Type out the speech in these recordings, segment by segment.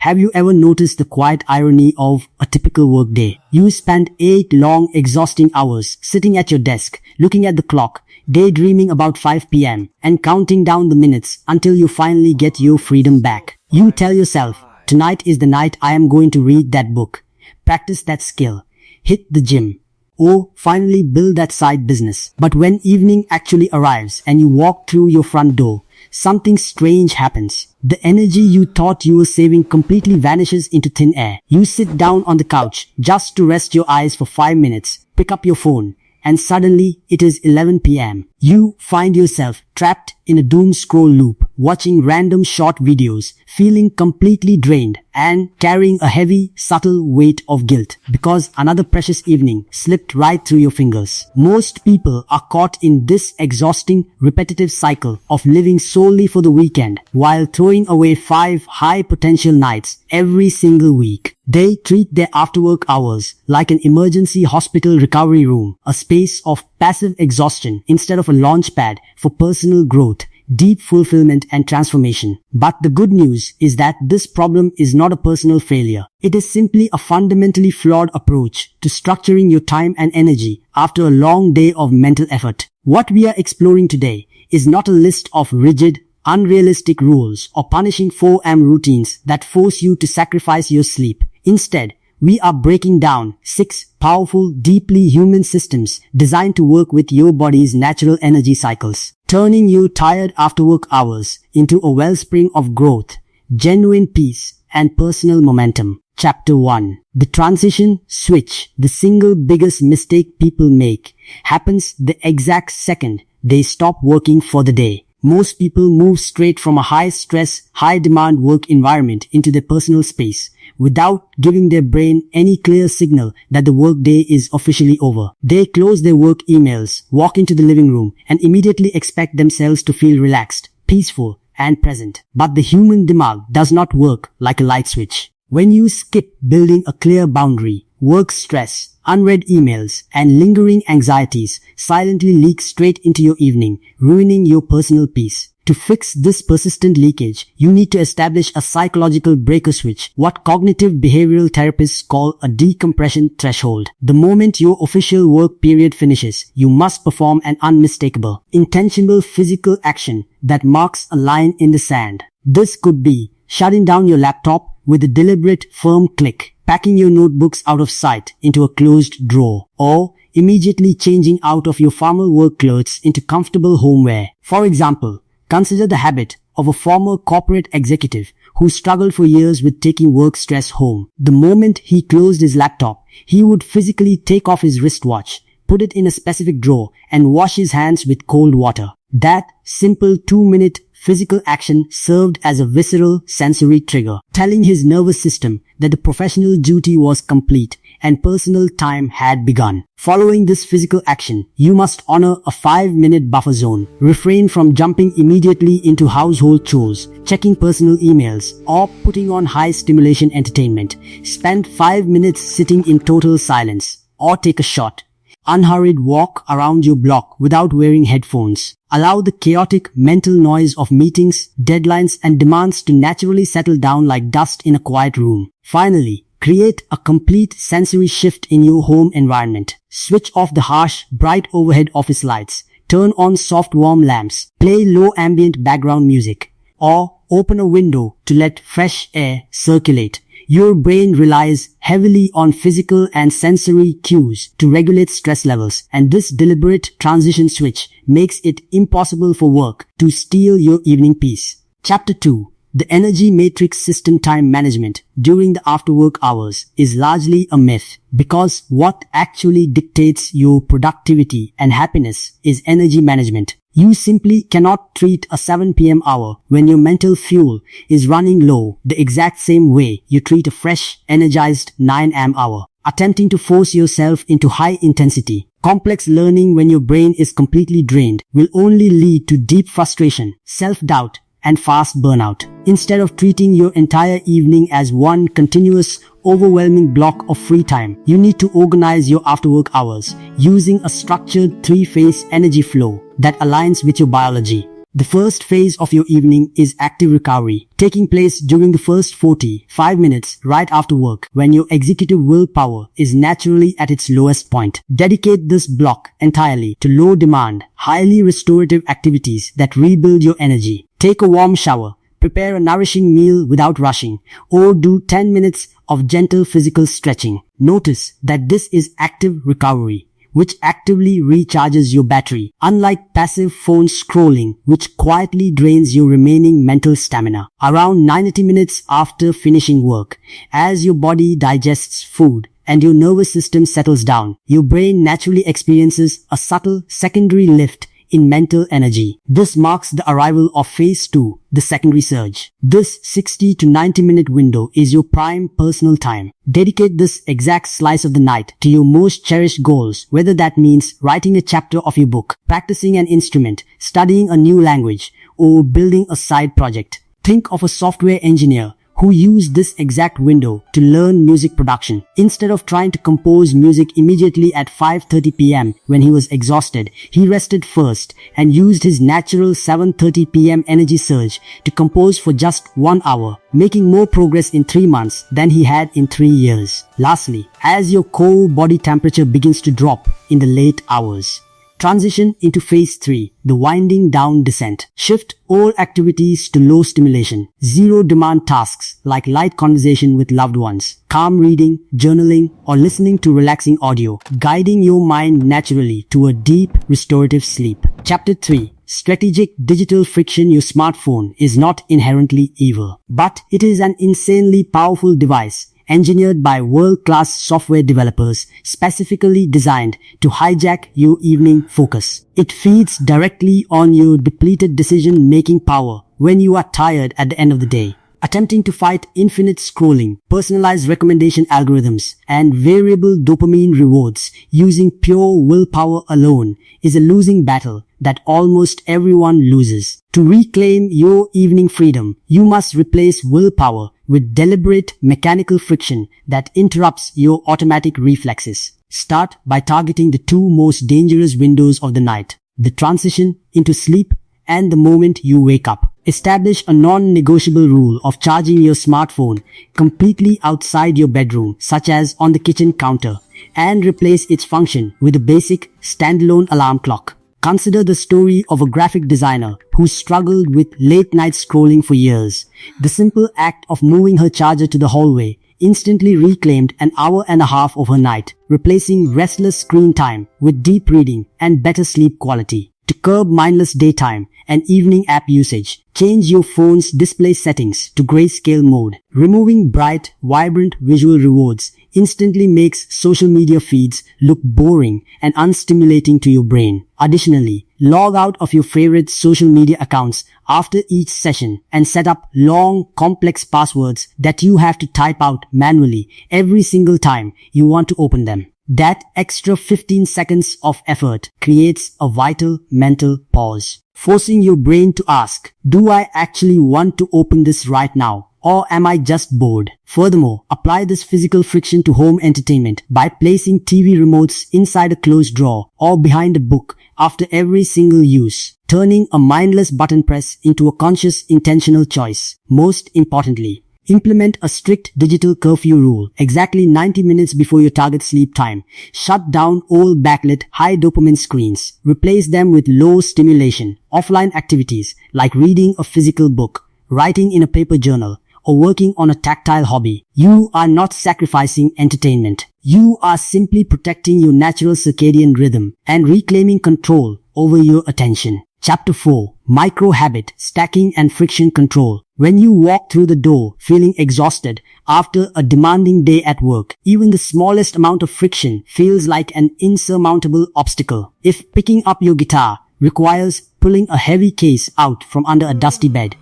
Have you ever noticed the quiet irony of a typical workday? You spend 8 long, exhausting hours sitting at your desk, looking at the clock, daydreaming about 5 p.m. and counting down the minutes until you finally get your freedom back. You tell yourself, tonight is the night I am going to read that book, practice that skill, hit the gym, or finally build that side business. But when evening actually arrives and you walk through your front door, something strange happens. The energy you thought you were saving completely vanishes into thin air. You sit down on the couch just to rest your eyes for 5 minutes, pick up your phone, and suddenly it is 11 p.m. You find yourself trapped in a doom scroll loop, watching random short videos, feeling completely drained, and carrying a heavy, subtle weight of guilt because another precious evening slipped right through your fingers. Most people are caught in this exhausting, repetitive cycle of living solely for the weekend while throwing away 5 high-potential nights every single week. They treat their after-work hours like an emergency hospital recovery room, a space of passive exhaustion instead of a launch pad for personal growth, deep fulfillment and transformation. But the good news is that this problem is not a personal failure. It is simply a fundamentally flawed approach to structuring your time and energy after a long day of mental effort. What we are exploring today is not a list of rigid, unrealistic rules or punishing 4am routines that force you to sacrifice your sleep. Instead, we are breaking down 6 powerful, deeply human systems designed to work with your body's natural energy cycles, turning your tired after-work hours into a wellspring of growth, genuine peace, and personal momentum. Chapter 1. The transition switch, the single biggest mistake people make, happens the exact second they stop working for the day. Most people move straight from a high-stress, high-demand work environment into their personal space without giving their brain any clear signal that the workday is officially over. They close their work emails, walk into the living room, and immediately expect themselves to feel relaxed, peaceful, and present. But the human dimag does not work like a light switch. When you skip building a clear boundary, work stress, unread emails, and lingering anxieties silently leak straight into your evening, ruining your personal peace. To fix this persistent leakage, you need to establish a psychological breaker switch, what cognitive behavioral therapists call a decompression threshold. The moment your official work period finishes, you must perform an unmistakable, intentional physical action that marks a line in the sand. This could be shutting down your laptop with a deliberate, firm click, packing your notebooks out of sight into a closed drawer, or immediately changing out of your formal work clothes into comfortable homeware. For example, consider the habit of a former corporate executive who struggled for years with taking work stress home. The moment he closed his laptop, he would physically take off his wristwatch, put it in a specific drawer, and wash his hands with cold water. That simple 2-minute physical action served as a visceral sensory trigger, telling his nervous system that the professional duty was complete and personal time had begun. Following this physical action, you must honor a 5-minute buffer zone. Refrain from jumping immediately into household chores, checking personal emails, or putting on high-stimulation entertainment. Spend 5 minutes sitting in total silence, or take a short, unhurried walk around your block without wearing headphones. Allow the chaotic mental noise of meetings, deadlines, and demands to naturally settle down like dust in a quiet room. Finally, create a complete sensory shift in your home environment. Switch off the harsh, bright overhead office lights. Turn on soft, warm lamps. Play low ambient background music. Or open a window to let fresh air circulate. Your brain relies heavily on physical and sensory cues to regulate stress levels, and this deliberate transition switch makes it impossible for work to steal your evening peace. Chapter 2. The energy matrix system. Time management during the after-work hours is largely a myth because what actually dictates your productivity and happiness is energy management. You simply cannot treat a 7 p.m. hour when your mental fuel is running low the exact same way you treat a fresh, energized 9 am hour. Attempting to force yourself into high-intensity, complex learning when your brain is completely drained will only lead to deep frustration, self-doubt, and fast burnout. Instead of treating your entire evening as one continuous, overwhelming block of free time, you need to organize your after-work hours using a structured 3-phase energy flow that aligns with your biology. The first phase of your evening is active recovery, taking place during the first 45 minutes right after work, when your executive willpower is naturally at its lowest point. Dedicate this block entirely to low-demand, highly restorative activities that rebuild your energy. Take a warm shower, prepare a nourishing meal without rushing, or do 10 minutes of gentle physical stretching. Notice that this is active recovery, which actively recharges your battery, unlike passive phone scrolling, which quietly drains your remaining mental stamina. Around 90 minutes after finishing work, as your body digests food and your nervous system settles down, your brain naturally experiences a subtle secondary lift in mental energy. This marks the arrival of phase 2, the secondary surge. This 60 to 90 minute window is your prime personal time. Dedicate this exact slice of the night to your most cherished goals, whether that means writing a chapter of your book, practicing an instrument, studying a new language, or building a side project. Think of a software engineer who used this exact window to learn music production. Instead of trying to compose music immediately at 5:30 p.m. when he was exhausted, he rested first and used his natural 7:30 p.m. energy surge to compose for just 1 hour, making more progress in 3 months than he had in 3 years. Lastly, as your core body temperature begins to drop in the late hours, transition into phase 3, the winding down descent. Shift all activities to low stimulation, zero demand tasks like light conversation with loved ones, calm reading, journaling, or listening to relaxing audio, guiding your mind naturally to a deep restorative sleep. Chapter 3. Strategic digital friction. Your smartphone is not inherently evil, but it is an insanely powerful device engineered by world-class software developers, specifically designed to hijack your evening focus. It feeds directly on your depleted decision-making power when you are tired at the end of the day. Attempting to fight infinite scrolling, personalized recommendation algorithms, and variable dopamine rewards using pure willpower alone is a losing battle that almost everyone loses. To reclaim your evening freedom, you must replace willpower with deliberate mechanical friction that interrupts your automatic reflexes. Start by targeting the 2 most dangerous windows of the night: the transition into sleep and the moment you wake up. Establish a non-negotiable rule of charging your smartphone completely outside your bedroom, such as on the kitchen counter, and replace its function with a basic standalone alarm clock. Consider the story of a graphic designer who struggled with late-night scrolling for years. The simple act of moving her charger to the hallway instantly reclaimed an hour and a half of her night, replacing restless screen time with deep reading and better sleep quality. To curb mindless daytime and evening app usage, change your phone's display settings to grayscale mode. Removing bright, vibrant visual rewards instantly makes social media feeds look boring and unstimulating to your brain. Additionally, log out of your favorite social media accounts after each session and set up long, complex passwords that you have to type out manually every single time you want to open them. That extra 15 seconds of effort creates a vital mental pause, forcing your brain to ask, do I actually want to open this right now? Or am I just bored? Furthermore, apply this physical friction to home entertainment by placing TV remotes inside a closed drawer or behind a book after every single use, turning a mindless button press into a conscious, intentional choice. Most importantly, implement a strict digital curfew rule exactly 90 minutes before your target sleep time. Shut down all backlit, high dopamine screens. Replace them with low stimulation, offline activities like reading a physical book, writing in a paper journal, or working on a tactile hobby. You are not sacrificing entertainment. You are simply protecting your natural circadian rhythm and reclaiming control over your attention. Chapter 4. Micro-habit, stacking and friction control. When you walk through the door feeling exhausted after a demanding day at work, even the smallest amount of friction feels like an insurmountable obstacle. If picking up your guitar requires pulling a heavy case out from under a dusty bed,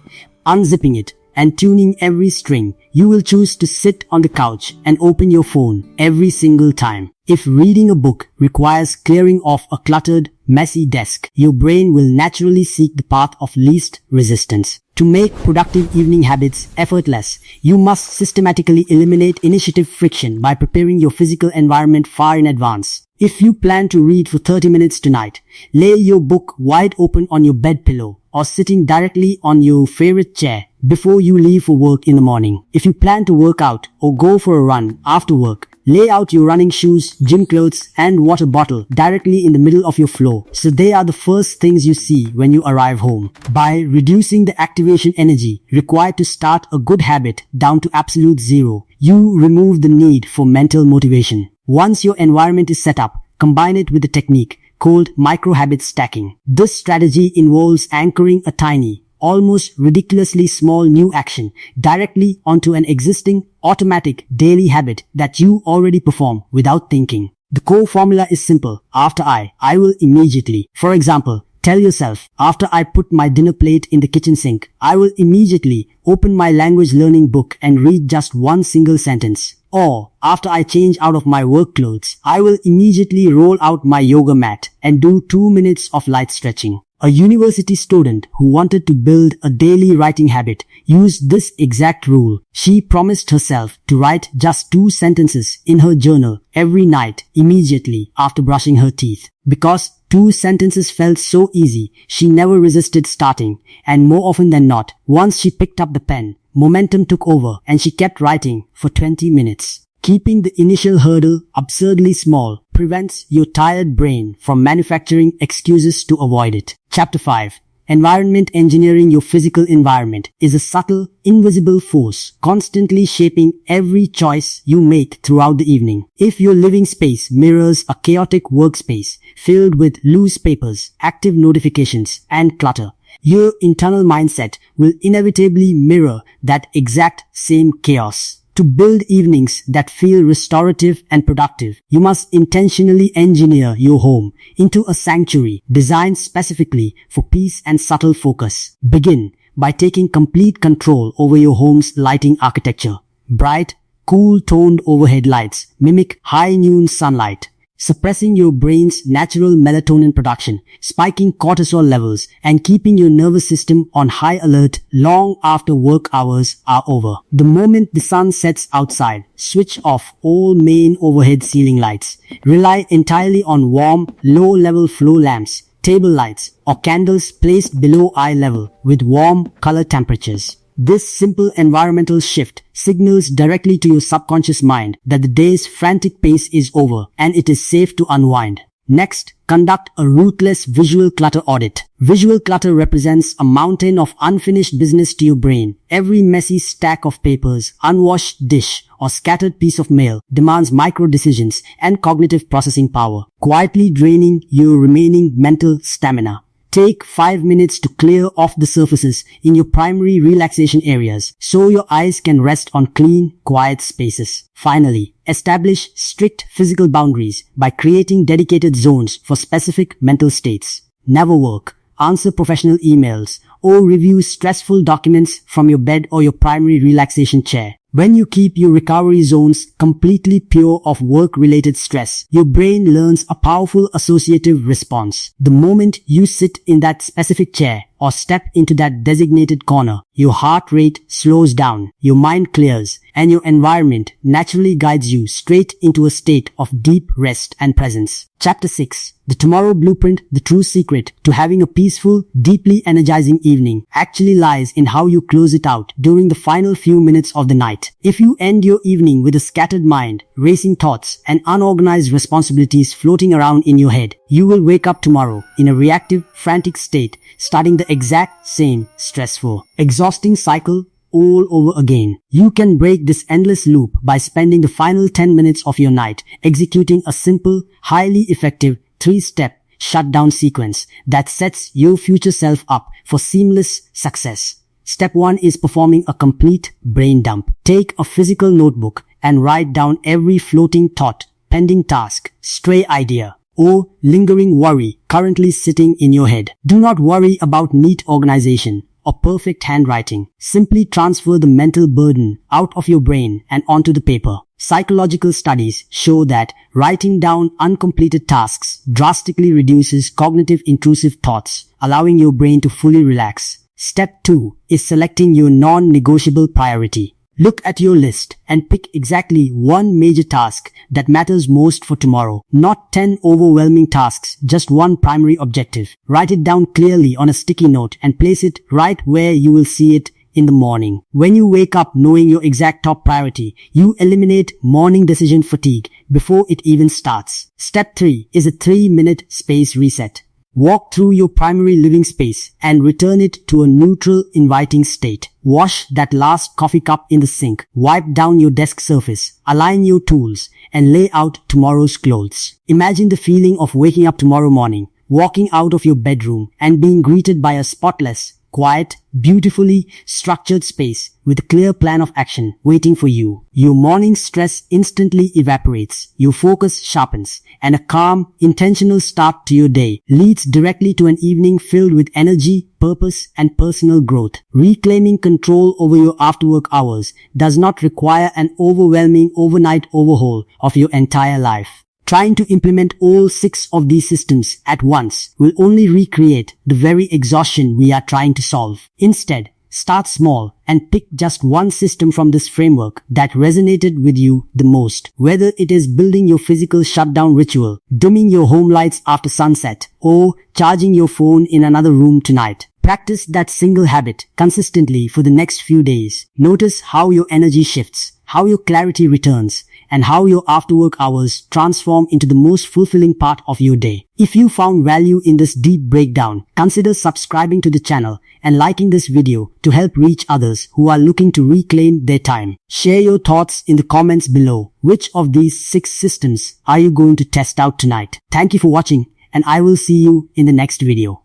unzipping it, and tuning every string, you will choose to sit on the couch and open your phone every single time. If reading a book requires clearing off a cluttered, messy desk, your brain will naturally seek the path of least resistance. To make productive evening habits effortless, you must systematically eliminate initiative friction by preparing your physical environment far in advance. If you plan to read for 30 minutes tonight, lay your book wide open on your bed pillow or sitting directly on your favorite chair before you leave for work in the morning. If you plan to work out or go for a run after work, lay out your running shoes, gym clothes, and water bottle directly in the middle of your floor, so they are the first things you see when you arrive home. By reducing the activation energy required to start a good habit down to absolute zero, you remove the need for mental motivation. Once your environment is set up, combine it with a technique called micro-habit stacking. This strategy involves anchoring a tiny, almost ridiculously small new action directly onto an existing automatic daily habit that you already perform without thinking. The core formula is simple. After I will immediately. For example, tell yourself, after I put my dinner plate in the kitchen sink, I will immediately open my language learning book and read just one single sentence. Or, after I change out of my work clothes, I will immediately roll out my yoga mat and do 2 minutes of light stretching. A university student who wanted to build a daily writing habit used this exact rule. She promised herself to write just 2 sentences in her journal every night immediately after brushing her teeth. Because 2 sentences felt so easy, she never resisted starting, and more often than not, once she picked up the pen, momentum took over and she kept writing for 20 minutes. Keeping the initial hurdle absurdly small prevents your tired brain from manufacturing excuses to avoid it. Chapter 5. Environment engineering. Your physical environment is a subtle, invisible force constantly shaping every choice you make throughout the evening. If your living space mirrors a chaotic workspace filled with loose papers, active notifications, and clutter, your internal mindset will inevitably mirror that exact same chaos. To build evenings that feel restorative and productive, you must intentionally engineer your home into a sanctuary designed specifically for peace and subtle focus. Begin by taking complete control over your home's lighting architecture. Bright, cool-toned overhead lights mimic high noon sunlight, suppressing your brain's natural melatonin production, spiking cortisol levels, and keeping your nervous system on high alert long after work hours are over. The moment the sun sets outside, switch off all main overhead ceiling lights. Rely entirely on warm, low-level floor lamps, table lights, or candles placed below eye level with warm color temperatures. This simple environmental shift signals directly to your subconscious mind that the day's frantic pace is over and it is safe to unwind. Next, conduct a ruthless visual clutter audit. Visual clutter represents a mountain of unfinished business to your brain. Every messy stack of papers, unwashed dish, or scattered piece of mail demands micro decisions and cognitive processing power, quietly draining your remaining mental stamina. Take 5 minutes to clear off the surfaces in your primary relaxation areas so your eyes can rest on clean, quiet spaces. Finally, establish strict physical boundaries by creating dedicated zones for specific mental states. Never work, answer professional emails, or review stressful documents from your bed or your primary relaxation chair. When you keep your recovery zones completely pure of work-related stress, your brain learns a powerful associative response. The moment you sit in that specific chair or step into that designated corner, your heart rate slows down, your mind clears, and your environment naturally guides you straight into a state of deep rest and presence. Chapter 6. The Tomorrow Blueprint. The true secret to having a peaceful, deeply energizing evening actually lies in how you close it out during the final few minutes of the night. If you end your evening with a scattered mind, racing thoughts, and unorganized responsibilities floating around in your head, you will wake up tomorrow in a reactive, frantic state, starting the exact same stressful, exhausting cycle all over again. You can break this endless loop by spending the final 10 minutes of your night executing a simple, highly effective 3-step shutdown sequence that sets your future self up for seamless success. Step 1 is performing a complete brain dump. Take a physical notebook and write down every floating thought, pending task, stray idea, or lingering worry currently sitting in your head. Do not worry about neat organization or perfect handwriting. Simply transfer the mental burden out of your brain and onto the paper. Psychological studies show that writing down uncompleted tasks drastically reduces cognitive intrusive thoughts, allowing your brain to fully relax. Step 2 is selecting your non-negotiable priority. Look at your list and pick exactly one major task that matters most for tomorrow. Not 10 overwhelming tasks, just one primary objective. Write it down clearly on a sticky note and place it right where you will see it in the morning. When you wake up knowing your exact top priority, you eliminate morning decision fatigue before it even starts. Step 3 is a 3-minute space reset. Walk through your primary living space and return it to a neutral, inviting state. Wash that last coffee cup in the sink. Wipe down your desk surface. Align your tools and lay out tomorrow's clothes. Imagine the feeling of waking up tomorrow morning, walking out of your bedroom and being greeted by a spotless, quiet, beautifully structured space with a clear plan of action waiting for you. Your morning stress instantly evaporates, your focus sharpens, and a calm, intentional start to your day leads directly to an evening filled with energy, purpose, and personal growth. Reclaiming control over your after-work hours does not require an overwhelming overnight overhaul of your entire life. Trying to implement all 6 of these systems at once will only recreate the very exhaustion we are trying to solve. Instead, start small and pick just one system from this framework that resonated with you the most. Whether it is building your physical shutdown ritual, dimming your home lights after sunset, or charging your phone in another room tonight. Practice that single habit consistently for the next few days. Notice how your energy shifts, how your clarity returns, and how your after-work hours transform into the most fulfilling part of your day. If you found value in this deep breakdown, consider subscribing to the channel and liking this video to help reach others who are looking to reclaim their time. Share your thoughts in the comments below. Which of these 6 systems are you going to test out tonight? Thank you for watching, and I will see you in the next video.